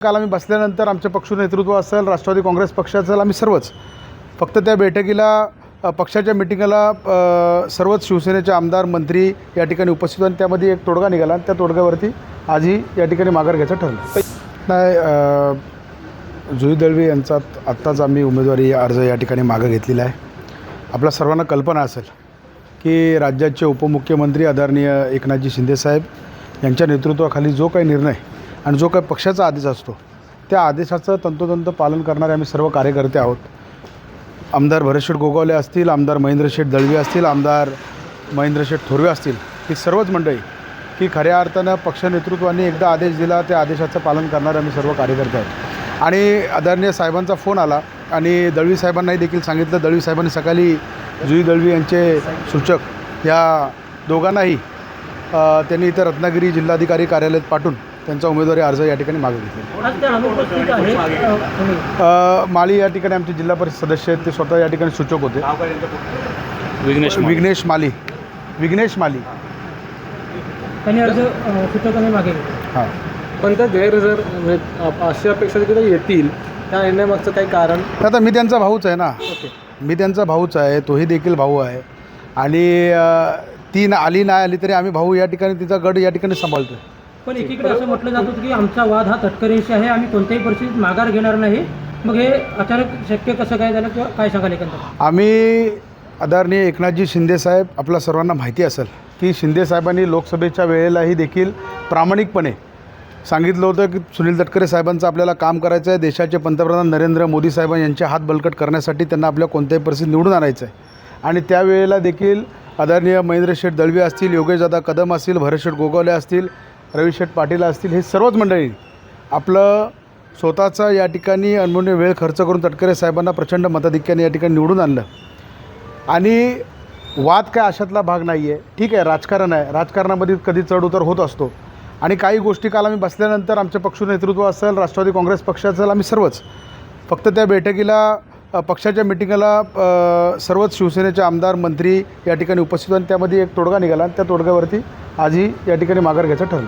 काल आम्ही बसल्यानंतर आमच्या पक्ष नेतृत्व असेल, राष्ट्रवादी काँग्रेस पक्ष असेल, आम्ही सर्वच फक्त त्या बैठकीला पक्षाच्या मिटिंगला सर्वच शिवसेनेचे आमदार मंत्री या ठिकाणी उपस्थित आणि त्यामध्ये एक तोडगा निघाला आणि त्या तोडग्यावरती आजही या ठिकाणी माघार घ्यायचं ठरलं. नाही, जुई दळवी यांचा आत्ताच आम्ही उमेदवारी अर्ज या ठिकाणी मागं घेतलेला आहे. आपल्या सर्वांना कल्पना असेल की राज्याचे उपमुख्यमंत्री आदरणीय एकनाथजी शिंदेसाहेब यांच्या नेतृत्वाखाली जो काही निर्णय आणि जो काही पक्षाचा आदेश असतो त्या आदेशाचं तंतोतंत पालन करणारे आम्ही सर्व कार्यकर्ते आहोत. आमदार भरतशेठ गोगावले असतील, आमदार महेंद्रशेठ दळवी असतील, आमदार महेंद्रशेठ थोरवे असतील, ही सर्वच मंडळी की खऱ्या अर्थानं पक्ष नेतृत्वाने एकदा आदेश दिला त्या आदेशाचं पालन करणारे आम्ही सर्व कार्यकर्ते आहोत. आणि आदरणीय साहेबांचा फोन आला आणि दळवी साहेबांनाही देखील सांगितलं. दळवी साहेबांनी सकाळी जुई दळवी यांचे सूचक या दोघांनाही त्यांनी इथं रत्नागिरी जिल्हाधिकारी कार्यालयात पाठवून त्यांचा उमेदवारी अर्ज या ठिकाणी मागे घेतला. माळी या ठिकाणी आमचे जिल्हा परिषद सदस्य आहेत, ते स्वतः या ठिकाणी सूचक होते. विघ्नेश माली त्यांनी अर्ज सूचकाने मागे घेतला. हां, पण त्या गैरहजर अशी अपेक्षा की ते येतील त्या येण्यामागचं काही कारण? आता मी त्यांचा भाऊच आहे ना. ओके, मी त्यांचा भाऊच आहे, तोही देखील भाऊ आहे आणि ती आली नाही आली तरी आम्ही भाऊ या ठिकाणी तिचा गड या ठिकाणी सांभाळतो. पण एकीकडे असं म्हटलं जात होतं की आमचा वाद हा तटकरेंशी आहे, आम्ही कोणत्याही परिस्थितीत माघार घेणार नाही. मग हे अचानक शक्य कसं काय झालं किंवा काय सांगाल एकंदर? आम्ही आदरणीय एकनाथजी शिंदेसाहेब, आपल्या सर्वांना माहिती असेल की शिंदेसाहेबांनी लोकसभेच्या वेळेलाही देखील प्रामाणिकपणे सांगितलं होतं की सुनील तटकरे साहेबांचं आपल्याला काम करायचं आहे. देशाचे पंतप्रधान नरेंद्र मोदी साहेब यांचे हात बळकट करण्यासाठी त्यांना आपल्या कोणत्याही परिस्थितीत निवडून आणायचं आहे. आणि त्यावेळेला देखील आदरणीय महेंद्रशेठ दळवी असतील, योगेशदादा कदम असतील, भरतशेठ गोगावले असतील, रविशेठ पाटील असतील, हे सर्वच मंडळी आपलं स्वतःचा या ठिकाणी अनमोल वेळ खर्च करून तटकरे साहेबांना प्रचंड मताधिक्याने या ठिकाणी निवडून आणलं. आणि वाद काय अशातला भाग नाही आहे. ठीक आहे, राजकारण आहे, राजकारणामध्ये कधी चढउतार होत असतो. आणि काही गोष्टी काल आम्ही बसल्यानंतर आमच्या पक्ष नेतृत्व असेल, राष्ट्रवादी काँग्रेस पक्ष असेल, आम्ही सर्वच फक्त त्या बैठकीला पक्षाच्या मिटिंगला सर्वच शिवसेनेचे आमदार मंत्री या ठिकाणी उपस्थित आणि त्यामध्ये एक तोडगा निघाला आणि त्या तोडग्यावरती आजही या ठिकाणी माघार घ्यायचं ठरलं.